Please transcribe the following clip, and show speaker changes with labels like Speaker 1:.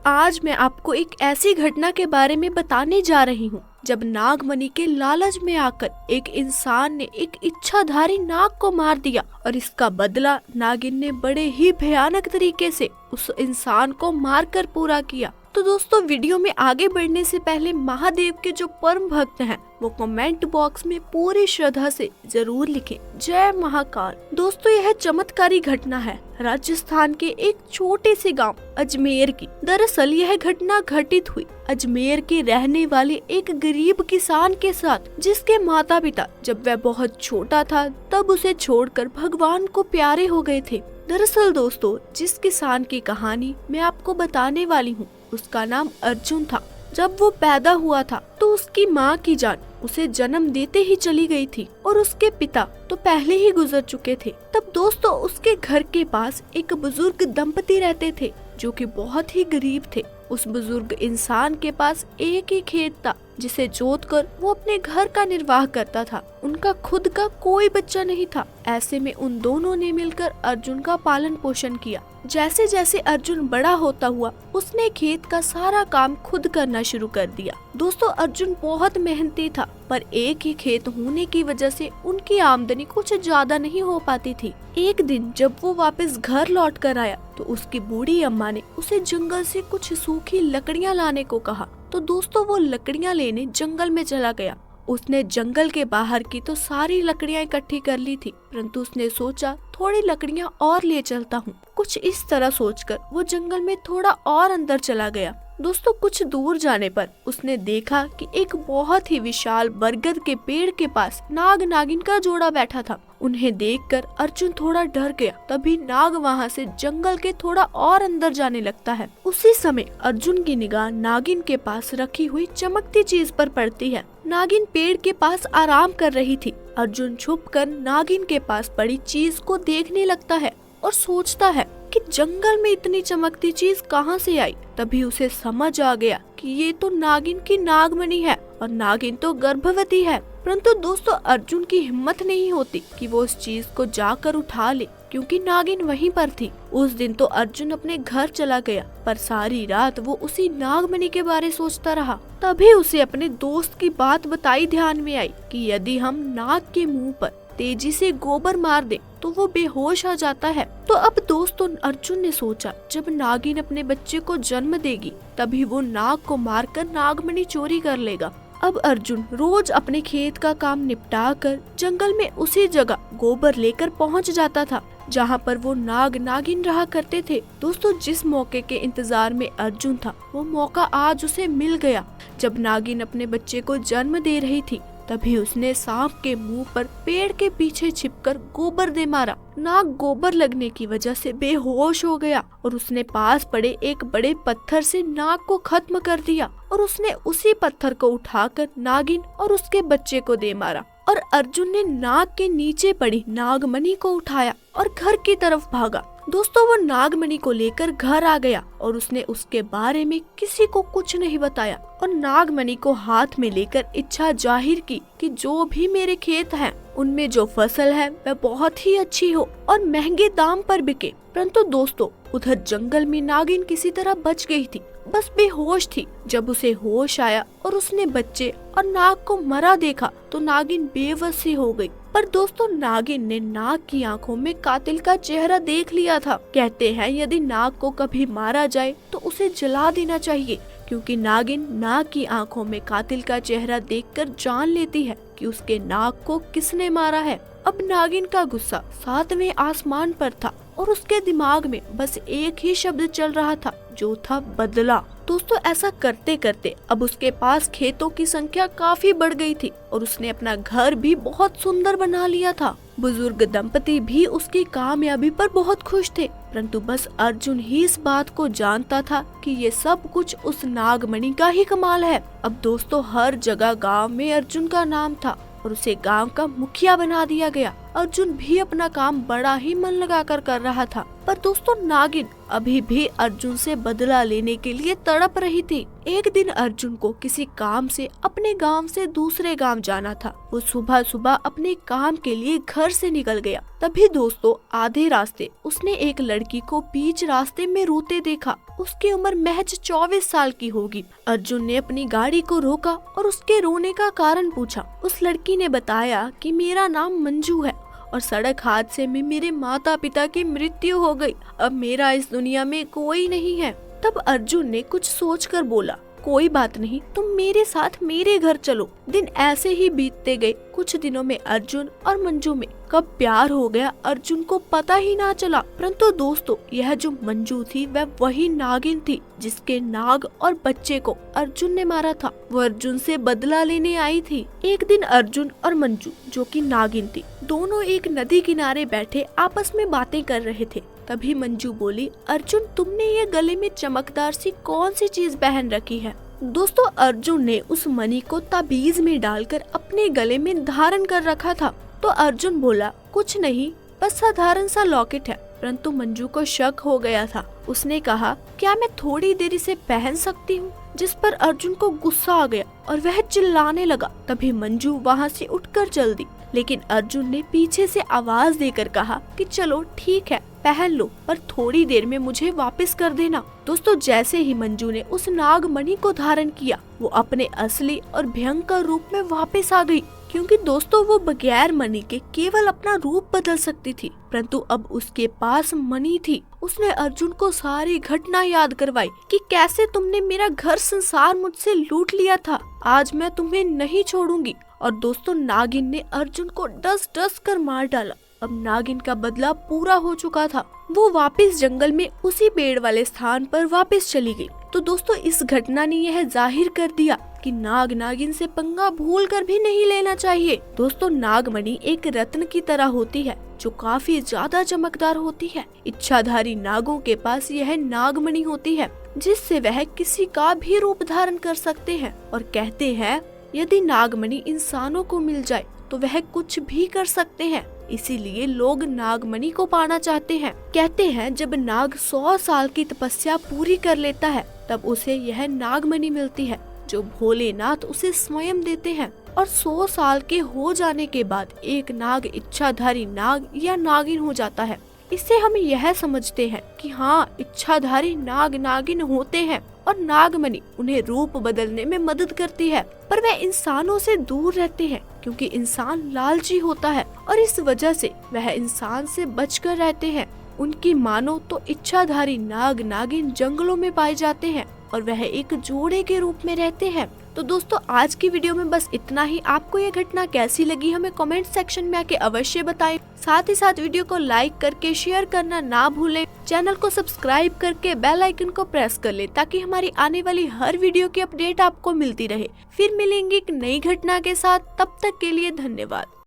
Speaker 1: आज मैं आपको एक ऐसी घटना के बारे में बताने जा रही हूँ जब नागमणि के लालच में आकर एक इंसान ने एक इच्छाधारी नाग को मार दिया और इसका बदला नागिन ने बड़े ही भयानक तरीके से उस इंसान को मारकर पूरा किया। तो दोस्तों, वीडियो में आगे बढ़ने से पहले महादेव के जो परम भक्त हैं वो कमेंट बॉक्स में पूरी श्रद्धा से जरूर लिखें जय महाकाल। दोस्तों, यह चमत्कारी घटना है राजस्थान के एक छोटे से गांव अजमेर की। दरअसल यह घटना घटित हुई अजमेर के रहने वाले एक गरीब किसान के साथ, जिसके माता पिता जब वह बहुत छोटा था तब उसे छोड़कर भगवान को प्यारे हो गए थे। दरअसल दोस्तों, जिस किसान की कहानी मैं आपको बताने वाली हूँ उसका नाम अर्जुन था। जब वो पैदा हुआ था तो उसकी माँ की जान उसे जन्म देते ही चली गई थी और उसके पिता तो पहले ही गुजर चुके थे। तब दोस्तों, उसके घर के पास एक बुजुर्ग दंपति रहते थे जो कि बहुत ही गरीब थे। उस बुजुर्ग इंसान के पास एक ही खेत था जिसे जोतकर वो अपने घर का निर्वाह करता था। उनका खुद का कोई बच्चा नहीं था। ऐसे में उन दोनों ने मिलकर अर्जुन का पालन पोषण किया। जैसे जैसे अर्जुन बड़ा होता हुआ उसने खेत का सारा काम खुद करना शुरू कर दिया। दोस्तों, अर्जुन बहुत मेहनती था पर एक ही खेत होने की वजह से उनकी आमदनी कुछ ज्यादा नहीं हो पाती थी। एक दिन जब वो वापस घर लौट कर आया तो उसकी बूढ़ी अम्मा ने उसे जंगल से कुछ सूखी लकड़ियाँ लाने को कहा। तो दोस्तों, वो लकड़ियाँ लेने जंगल में चला गया। उसने जंगल के बाहर की तो सारी लकड़ियाँ इकट्ठी कर ली थी, परंतु उसने सोचा थोड़ी लकड़ियाँ और ले चलता हूँ। कुछ इस तरह सोचकर वो जंगल में थोड़ा और अंदर चला गया। दोस्तों, कुछ दूर जाने पर उसने देखा कि एक बहुत ही विशाल बरगद के पेड़ के पास नाग नागिन का जोड़ा बैठा था। उन्हें देखकर अर्जुन थोड़ा डर गया। तभी नाग वहां से जंगल के थोड़ा और अंदर जाने लगता है। उसी समय अर्जुन की निगाह नागिन के पास रखी हुई चमकती चीज पर पड़ती है। नागिन पेड़ के पास आराम कर रही थी। अर्जुन छुपकर नागिन के पास पड़ी चीज को देखने लगता है और सोचता है कि जंगल में इतनी चमकती चीज कहां से आई। तभी उसे समझ आ गया कि ये तो नागिन की नागमणि है और नागिन तो गर्भवती है। परंतु दोस्तों, अर्जुन की हिम्मत नहीं होती कि वो उस चीज को जाकर उठा ले, क्योंकि नागिन वहीं पर थी। उस दिन तो अर्जुन अपने घर चला गया, पर सारी रात वो उसी नागमणि के बारे सोचता रहा। तभी उसे अपने दोस्त की बात बताई ध्यान में आई कि यदि हम नाग के मुंह पर तेजी से गोबर मार दे तो वो बेहोश आ जाता है। तो अब दोस्तों, अर्जुन ने सोचा जब नागिन अपने बच्चे को जन्म देगी तभी वो नाग को मारकर नागमणि चोरी कर लेगा। अब अर्जुन रोज अपने खेत का काम निपटा कर जंगल में उसी जगह गोबर लेकर पहुंच जाता था जहां पर वो नाग नागिन रहा करते थे। दोस्तों, जिस मौके के इंतजार में अर्जुन था वो मौका आज उसे मिल गया। जब नागिन अपने बच्चे को जन्म दे रही थी तभी उसने सांप के मुंह पर पेड़ के पीछे छिपकर गोबर दे मारा। नाग गोबर लगने की वजह से बेहोश हो गया और उसने पास पड़े एक बड़े पत्थर से नाग को खत्म कर दिया और उसने उसी पत्थर को उठाकर नागिन और उसके बच्चे को दे मारा। और अर्जुन ने नाग के नीचे पड़ी नागमणि को उठाया और घर की तरफ भागा। दोस्तों, वो नागमणि को लेकर घर आ गया और उसने उसके बारे में किसी को कुछ नहीं बताया और नागमणि को हाथ में लेकर इच्छा जाहिर की कि जो भी मेरे खेत हैं उनमें जो फसल है वह बहुत ही अच्छी हो और महंगे दाम पर बिके। परंतु दोस्तों, उधर जंगल में नागिन किसी तरह बच गई थी, बस बेहोश थी। जब उसे होश आया और उसने बच्चे और नाग को मरा देखा तो नागिन बेबस सी हो गई। पर दोस्तों, नागिन ने नाग की आंखों में कातिल का चेहरा देख लिया था। कहते हैं यदि नाग को कभी मारा जाए तो उसे जला देना चाहिए, क्योंकि नागिन नाग की आंखों में कातिल का चेहरा देखकर जान लेती है कि उसके नाग को किसने मारा है। अब नागिन का गुस्सा 7वें आसमान पर था और उसके दिमाग में बस एक ही शब्द चल रहा था, जो था बदला। दोस्तों, ऐसा करते करते अब उसके पास खेतों की संख्या काफी बढ़ गई थी और उसने अपना घर भी बहुत सुंदर बना लिया था। बुजुर्ग दंपति भी उसकी कामयाबी पर बहुत खुश थे, परंतु बस अर्जुन ही इस बात को जानता था कि ये सब कुछ उस नागमणि का ही कमाल है। अब दोस्तों, हर जगह गांव में अर्जुन का नाम था और उसे गांव का मुखिया बना दिया गया। अर्जुन भी अपना काम बड़ा ही मन लगाकर कर रहा था। पर दोस्तों नागिन अभी भी अर्जुन से बदला लेने के लिए तड़प रही थी। एक दिन अर्जुन को किसी काम से अपने गांव से दूसरे गांव जाना था। वो सुबह सुबह अपने काम के लिए घर से निकल गया। तभी दोस्तों आधे रास्ते उसने एक लड़की को बीच रास्ते में रोते देखा। उसकी उम्र महज 24 साल की होगी। अर्जुन ने अपनी गाड़ी को रोका और उसके रोने का कारण पूछा। उस लड़की ने बताया कि मेरा नाम मंजू है और सड़क हादसे में मेरे माता पिता की मृत्यु हो गई। अब मेरा इस दुनिया में कोई नहीं है। तब अर्जुन ने कुछ सोचकर बोला, कोई बात नहीं, तुम मेरे साथ मेरे घर चलो। दिन ऐसे ही बीतते गए। कुछ दिनों में अर्जुन और मंजू में कब प्यार हो गया अर्जुन को पता ही ना चला। परंतु दोस्तों यह जो मंजू थी वह वही नागिन थी जिसके नाग और बच्चे को अर्जुन ने मारा था। वो अर्जुन से बदला लेने आई थी। एक दिन अर्जुन और मंजू जो कि नागिन थी दोनों एक नदी किनारे बैठे आपस में बातें कर रहे थे। तभी मंजू बोली, अर्जुन तुमने ये गले में चमकदार सी कौन सी चीज पहन रखी है? दोस्तों अर्जुन ने उस मणि को ताबीज में डालकर अपने गले में धारण कर रखा था। तो अर्जुन बोला, कुछ नहीं, बस साधारण सा लॉकेट है। परंतु मंजू को शक हो गया था। उसने कहा, क्या मैं थोड़ी देर इसे पहन सकती हूँ? जिस पर अर्जुन को गुस्सा आ गया और वह चिल्लाने लगा। तभी मंजू वहाँ से उठकर चल दी। लेकिन अर्जुन ने पीछे से आवाज देकर कहा कि चलो ठीक है, पहन लो, पर थोड़ी देर में मुझे वापस कर देना। दोस्तों जैसे ही मंजू ने उस नागमणि को धारण किया वो अपने असली और भयंकर रूप में वापस आ गई। क्योंकि दोस्तों वो बगैर मणि के केवल अपना रूप बदल सकती थी। परंतु अब उसके पास मणि थी। उसने अर्जुन को सारी घटना याद करवाई कि कैसे तुमने मेरा घर संसार मुझसे लूट लिया था। आज मैं तुम्हें नहीं छोड़ूंगी। और दोस्तों नागिन ने अर्जुन को डस डस कर मार डाला। अब नागिन का बदला पूरा हो चुका था। वो वापस जंगल में उसी पेड़ वाले स्थान पर वापस चली गई। तो दोस्तों इस घटना ने यह जाहिर कर दिया कि नाग नागिन से पंगा भूल कर भी नहीं लेना चाहिए। दोस्तों नागमणि एक रत्न की तरह होती है जो काफी ज्यादा चमकदार होती है। इच्छाधारी नागों के पास यह नागमणि होती है जिससे वह किसी का भी रूप धारण कर सकते हैं। और कहते हैं यदि नागमणि इंसानों को मिल जाए तो वह कुछ भी कर सकते हैं। इसीलिए लोग नागमणि को पाना चाहते हैं। कहते हैं जब नाग 100 साल की तपस्या पूरी कर लेता है तब उसे यह नागमणि मिलती है जो भोलेनाथ उसे स्वयं देते हैं। और 100 साल के हो जाने के बाद एक नाग इच्छाधारी नाग या नागिन हो जाता है। इससे हम यह समझते हैं कि हाँ इच्छाधारी नाग नागिन होते हैं और नागमणि उन्हें रूप बदलने में मदद करती है। पर वह इंसानों से दूर रहते हैं क्योंकि इंसान लालची होता है और इस वजह से वह इंसान से बचकर रहते हैं। उनकी मानो तो इच्छाधारी नाग नागिन जंगलों में पाए जाते हैं और वह एक जोड़े के रूप में रहते हैं। तो दोस्तों आज की वीडियो में बस इतना ही। आपको ये घटना कैसी लगी हमें कमेंट सेक्शन में आके अवश्य बताएं। साथ ही साथ वीडियो को लाइक करके शेयर करना ना भूलें। चैनल को सब्सक्राइब करके बेल आइकन को प्रेस कर ले ताकि हमारी आने वाली हर वीडियो की अपडेट आपको मिलती रहे। फिर मिलेंगे एक नई घटना के साथ, तब तक के लिए धन्यवाद।